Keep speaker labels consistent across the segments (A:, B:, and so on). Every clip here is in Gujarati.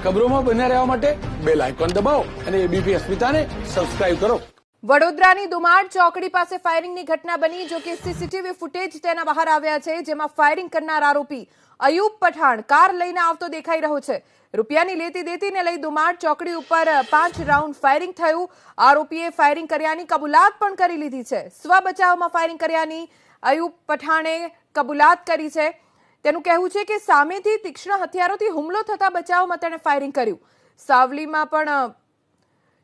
A: ખબરોમાં બન્યા રહેવા માટે બેલ આઇકોન દબાવો અને એબીપી અસ્મિતાને સબસ્ક્રાઇબ કરો।
B: વડોદરાની દુમાડ ચોકડી પાસે ફાયરિંગની ઘટના બની, જો કે સીસીટીવી ફૂટેજ તેના બહાર આવ્યા છે, જેમાં ફાયરિંગ કરનાર આરોપી અયુબ પઠાણ કાર લઈને આવતો દેખાઈ રહ્યો છે। રૂપિયાની લેતી દેતીને લઈ દુમાડ ચોકડી ઉપર 5 રાઉન્ડ ફાયરિંગ થયું। આરોપીએ ફાયરિંગ કર્યાની કબૂલાત પણ કરી લીધી છે। સ્વ બચાવમાં ફાયરિંગ કર્યાની અયુબ પઠાણે કબૂલાત કરી છે। તેનું કહેવું છે કે સામેથી તીક્ષ્ણ હથિયારોથી હુમલો થતા બચાવમાં તેણે ફાયરિંગ કર્યું। સાવલીમાં પણ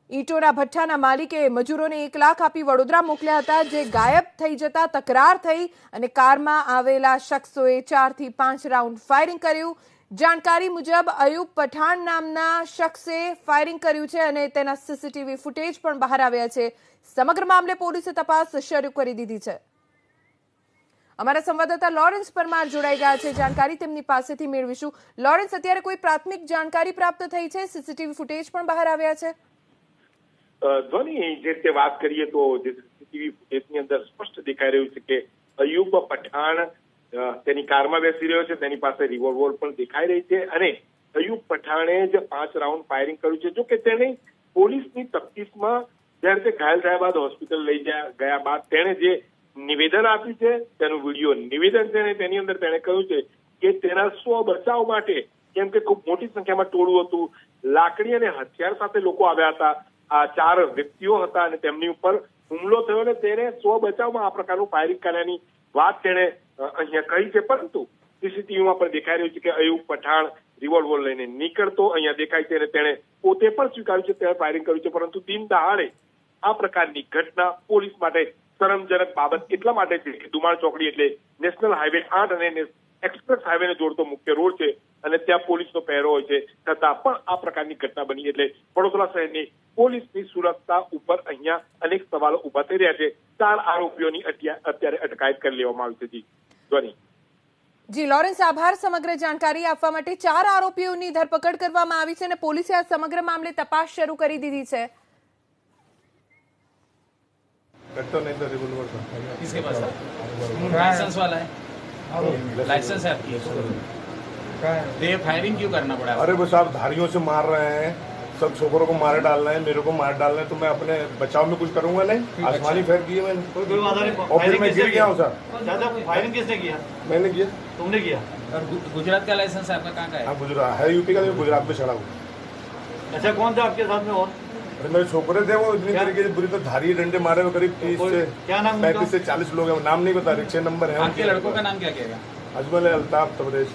B: ઈંટોના ભઠ્ઠાના માલિકે મજૂરોને 1 લાખ આપી વડોદરા મોકલ્યા હતા, જે ગાયબ થઈ જતા તકરાર થઈ અને કારમાં આવેલા શખ્સોએ 4 થી 5 રાઉન્ડ ફાયરિંગ કર્યું। જાણકારી મુજબ અયુબ પઠાણ નામના શખ્સે ફાયરિંગ કર્યું છે અને તેના સીસીટીવી ફૂટેજ પણ બહાર આવ્યા છે। સમગ્ર મામલે પોલીસે તપાસ શરૂ કરી દીધી છે। અમારા સંવાદદાતા લોરેન્સ પરમાર જોડાઈ ગયા છે, જાણકારી તેમની પાસેથી મેળવીશું। લોરેન્સ, અત્યારે કોઈ પ્રાથમિક જાણકારી પ્રાપ્ત થઈ છે? સીસીટીવી ફૂટેજ પણ બહાર આવ્યા છે?
C: ધ્વનિ, જે રીતે વાત કરીએ તો જે સીસીટીવી ફૂટેજની અંદર સ્પષ્ટ દેખાઈ રહ્યું છે કે અયુબ પઠાણ તેની કારમાં બેસી રહ્યો છે, તેની પાસે રિવોલ્વર પણ દેખાઈ રહી છે અને અયુબ પઠાણે જ 5 રાઉન્ડ ફાયરિંગ કર્યું છે। જો કે તેને પોલીસની તફતીશમાં જ્યારે તે ઘાયલ થયા બાદ હોસ્પિટલ લઈ ગયા બાદ તેણે જે નિવેદન આપ્યું છે, તેનું વિડીયો નિવેદન છે, તેની અંદર તેણે કહ્યું છે કે તેના સ્વ બચાવ માટે, કેમ કે ખૂબ મોટી સંખ્યામાં ટોળું હતું, લાકડી અને હથિયાર સાથે લોકો આવ્યા હતા, આ 4 વ્યક્તિઓ હતા અને તેમની ઉપર હુમલો થયો અને તેને સ્વ બચાવમાં આ પ્રકારનું ફાયરિંગ કર્યાની વાત તેણે અહીંયા કહી છે। પરંતુ સીસીટીવીમાં પણ દેખાઈ રહ્યું છે કે અયુબ પઠાણ રિવોલ્વર લઈને નીકળતો અહીંયા દેખાય છે અને તેણે પોતે પણ સ્વીકાર્યું છે તેણે ફાયરિંગ કર્યું છે। પરંતુ દિન દહાડે આ પ્રકારની ઘટના પોલીસ માટે શરમજનક બાબત એટલા માટે છે કે દુમાડ ચોકડી એટલે નેશનલ હાઈવે 8 અને એક્સપ્રેસ હાઈવેને જોડતો મુખ્ય રોડ છે અને ત્યાં પોલીસનો પહેરો હોય છે, છતાં પણ આ પ્રકારની ઘટના બની એટલે વડોદરા શહેરની પોલીસની સુરક્ષા ઉપર અહીંયા અનેક સવાલો ઉભા થઈ રહ્યા છે। 4 આરોપીઓની અત્યારે અટકાયત કરી લેવામાં આવી છે। જી ધ્વનિ।
B: જી લોરેન્સ, આભાર સમગ્ર જાણકારી આપવા માટે। 4 આરોપીઓની ધરપકડ કરવામાં આવી છે અને પોલીસે આ સમગ્ર મામલે તપાસ શરૂ કરી દીધી છે।
D: किसके पास है? लाइसेंस वाला है? लाइसेंस है आपकी? ये फायरिंग क्यों करना पड़ा?
E: अरे बस आप धारियों से मार रहे हैं, सब छोकरों को मार डालना है, मेरे को मार डालना है, तो मैं अपने बचाव में कुछ करूंगा नहीं। आसमानी फेर किए मैंने, और फिर मैं गिर गया हूँ सर।
F: फायरिंग किसने किया?
E: मैंने किया।
F: तुमने किया?
D: और गुजरात का लाइसेंस है आपका? कहाँ का है?
E: हाँ गुजरात है, यूपी का, गुजरात में चढ़ा हूँ।
F: अच्छा, कौन था आपके साथ में? और
E: अरे मेरे छोकरे थे, वो इतनी तरीके से बुरी तो धारी डंडे मारे हुए, करीब 30 से
F: क्या नाम
E: 35 से 40 लोग हैं। नाम नहीं बता रहे, 6 नंबर है।
D: आपके लड़कों का नाम क्या क्या है?
E: अजमल है, अल्ताफ, तबरेज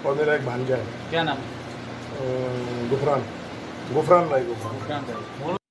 E: और मेरा एक भांजा है।
D: क्या नाम?
E: गुफरान भाई।